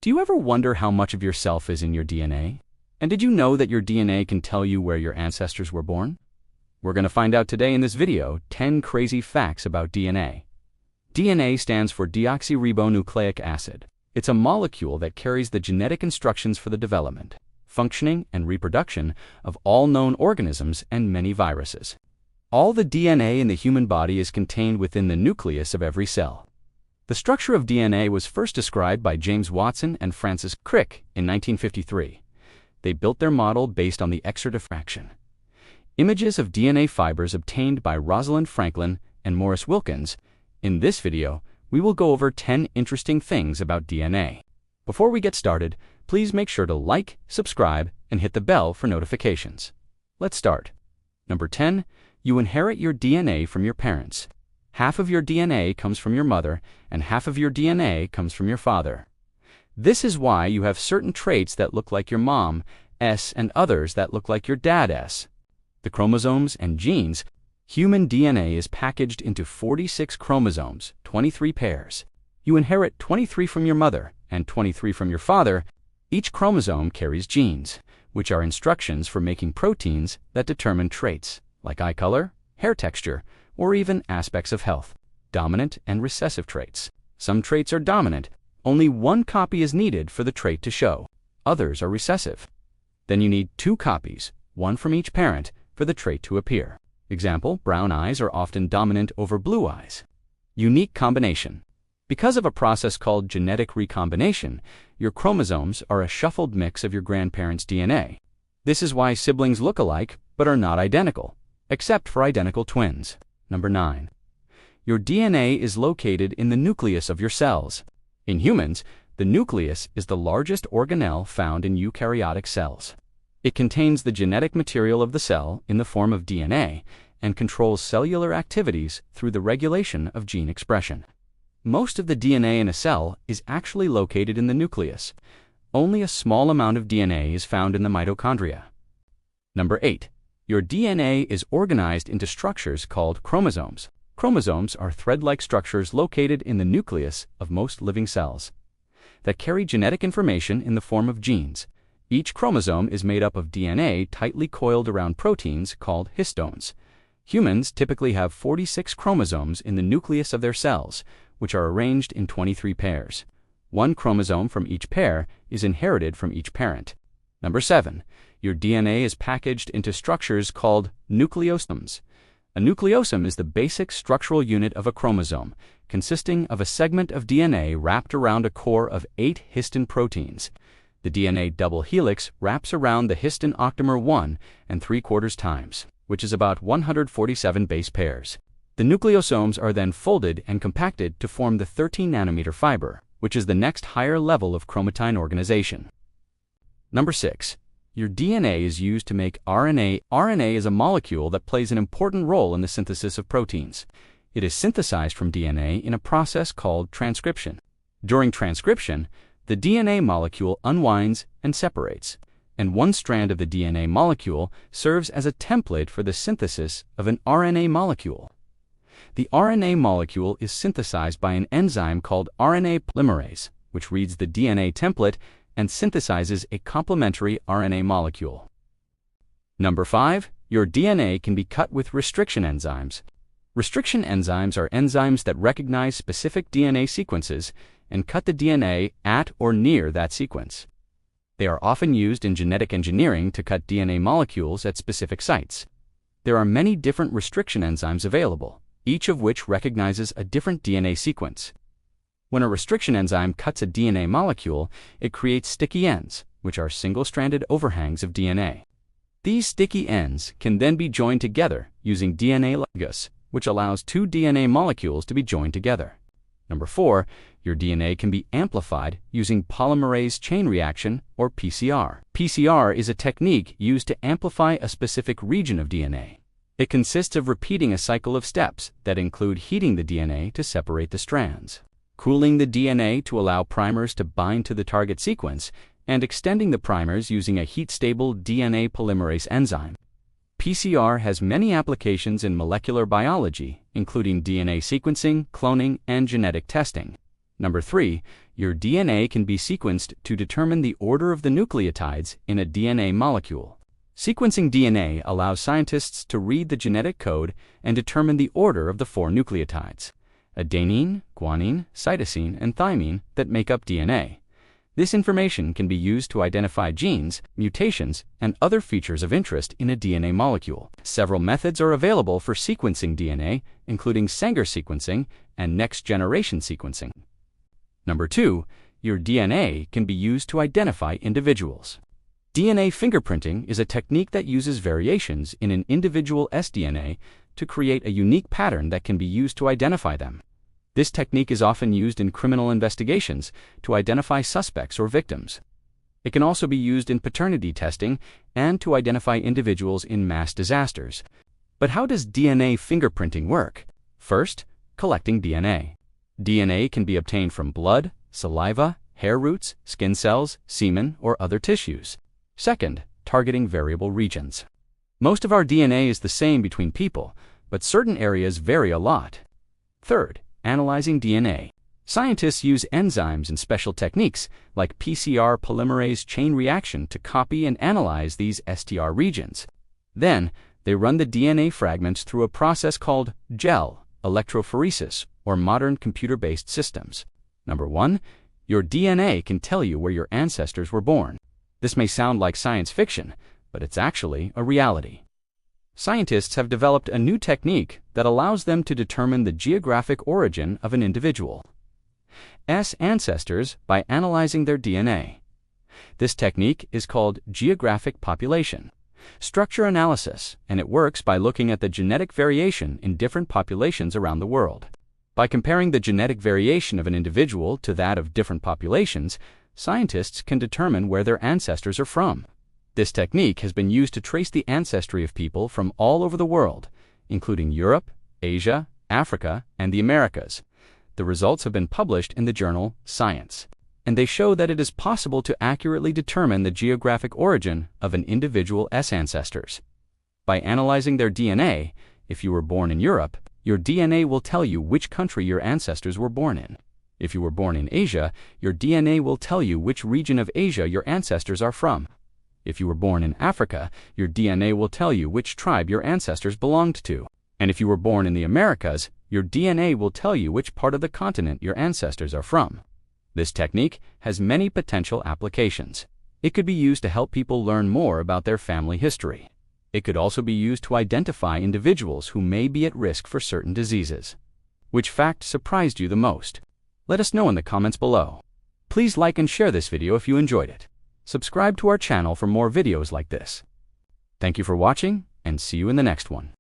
Do you ever wonder how much of yourself is in your DNA? And did you know that your DNA can tell you where your ancestors were born? We're going to find out today in this video 10 crazy facts about DNA. DNA stands for deoxyribonucleic acid. It's a molecule that carries the genetic instructions for the development, functioning, and reproduction of all known organisms and many viruses. All the DNA in the human body is contained within the nucleus of every cell. The structure of DNA was first described by James Watson and Francis Crick in 1953. They built their model based on the X-ray diffraction. Images of DNA fibers obtained by Rosalind Franklin and Maurice Wilkins. In this video, we will go over 10 interesting things about DNA. Before we get started, please make sure to like, subscribe, and hit the bell for notifications. Let's start. Number 10. You inherit your DNA from your parents. Half of your DNA comes from your mother, and half of your DNA comes from your father. This is why you have certain traits that look like your mom's and others that look like your dad's. The chromosomes and genes. Human DNA is packaged into 46 chromosomes, 23 pairs. You inherit 23 from your mother and 23 from your father. Each chromosome carries genes, which are instructions for making proteins that determine traits, like eye color, hair texture, or even aspects of health. Dominant and recessive traits. Some traits are dominant. Only one copy is needed for the trait to show. Others are recessive. Then you need 2 copies, one from each parent, for the trait to appear. Example, brown eyes are often dominant over blue eyes. Unique combination. Because of a process called genetic recombination, your chromosomes are a shuffled mix of your grandparents' DNA. This is why siblings look alike but are not identical, except for identical twins. Number 9. Your DNA is located in the nucleus of your cells. In humans, the nucleus is the largest organelle found in eukaryotic cells. It contains the genetic material of the cell in the form of DNA and controls cellular activities through the regulation of gene expression. Most of the DNA in a cell is actually located in the nucleus. Only a small amount of DNA is found in the mitochondria. Number 8. Your DNA is organized into structures called chromosomes. Chromosomes are thread-like structures located in the nucleus of most living cells that carry genetic information in the form of genes. Each chromosome is made up of DNA tightly coiled around proteins called histones. Humans typically have 46 chromosomes in the nucleus of their cells, which are arranged in 23 pairs. One chromosome from each pair is inherited from each parent. Number 7. Your DNA is packaged into structures called nucleosomes. A nucleosome is the basic structural unit of a chromosome, consisting of a segment of DNA wrapped around a core of 8 histone proteins. The DNA double helix wraps around the histone octamer 1 3/4 times, which is about 147 base pairs. The nucleosomes are then folded and compacted to form the 13-nanometer fiber, which is the next higher level of chromatin organization. Number 6. Your DNA is used to make RNA. RNA is a molecule that plays an important role in the synthesis of proteins. It is synthesized from DNA in a process called transcription. During transcription, the DNA molecule unwinds and separates, and one strand of the DNA molecule serves as a template for the synthesis of an RNA molecule. The RNA molecule is synthesized by an enzyme called RNA polymerase, which reads the DNA template and synthesizes a complementary RNA molecule. Number 5. Your DNA can be cut with restriction enzymes. Restriction enzymes are enzymes that recognize specific DNA sequences and cut the DNA at or near that sequence. They are often used in genetic engineering to cut DNA molecules at specific sites. There are many different restriction enzymes available, each of which recognizes a different DNA sequence. When a restriction enzyme cuts a DNA molecule, it creates sticky ends, which are single-stranded overhangs of DNA. These sticky ends can then be joined together using DNA ligase, which allows 2 DNA molecules to be joined together. Number 4. Your DNA can be amplified using polymerase chain reaction, or PCR. PCR is a technique used to amplify a specific region of DNA. It consists of repeating a cycle of steps that include heating the DNA to separate the strands, cooling the DNA to allow primers to bind to the target sequence, and extending the primers using a heat-stable DNA polymerase enzyme. PCR has many applications in molecular biology, including DNA sequencing, cloning, and genetic testing. Number 3. Your DNA can be sequenced to determine the order of the nucleotides in a DNA molecule. Sequencing DNA allows scientists to read the genetic code and determine the order of the 4 nucleotides: adenine, guanine, cytosine, and thymine that make up DNA. This information can be used to identify genes, mutations, and other features of interest in a DNA molecule. Several methods are available for sequencing DNA, including Sanger sequencing and next-generation sequencing. Number 2, your DNA can be used to identify individuals. DNA fingerprinting is a technique that uses variations in an individual's sDNA to create a unique pattern that can be used to identify them. This technique is often used in criminal investigations to identify suspects or victims. It can also be used in paternity testing and to identify individuals in mass disasters. But how does DNA fingerprinting work? First, collecting DNA. DNA can be obtained from blood, saliva, hair roots, skin cells, semen, or other tissues. Second, targeting variable regions. Most of our DNA is the same between people, but certain areas vary a lot. Third, analyzing DNA. Scientists use enzymes and special techniques like PCR polymerase chain reaction to copy and analyze these STR regions. Then, they run the DNA fragments through a process called gel electrophoresis, or modern computer-based systems. Number 1, your DNA can tell you where your ancestors were born. This may sound like science fiction, but it's actually a reality. Scientists have developed a new technique that allows them to determine the geographic origin of an individual's ancestors by analyzing their DNA. This technique is called geographic population structure analysis, and it works by looking at the genetic variation in different populations around the world. By comparing the genetic variation of an individual to that of different populations, scientists can determine where their ancestors are from. This technique has been used to trace the ancestry of people from all over the world, including Europe, Asia, Africa, and the Americas. The results have been published in the journal Science, and they show that it is possible to accurately determine the geographic origin of an individual's ancestors. By analyzing their DNA, if you were born in Europe, your DNA will tell you which country your ancestors were born in. If you were born in Asia, your DNA will tell you which region of Asia your ancestors are from. If you were born in Africa, your DNA will tell you which tribe your ancestors belonged to. And if you were born in the Americas, your DNA will tell you which part of the continent your ancestors are from. This technique has many potential applications. It could be used to help people learn more about their family history. It could also be used to identify individuals who may be at risk for certain diseases. Which fact surprised you the most? Let us know in the comments below. Please like and share this video if you enjoyed it. Subscribe to our channel for more videos like this. Thank you for watching, and see you in the next one.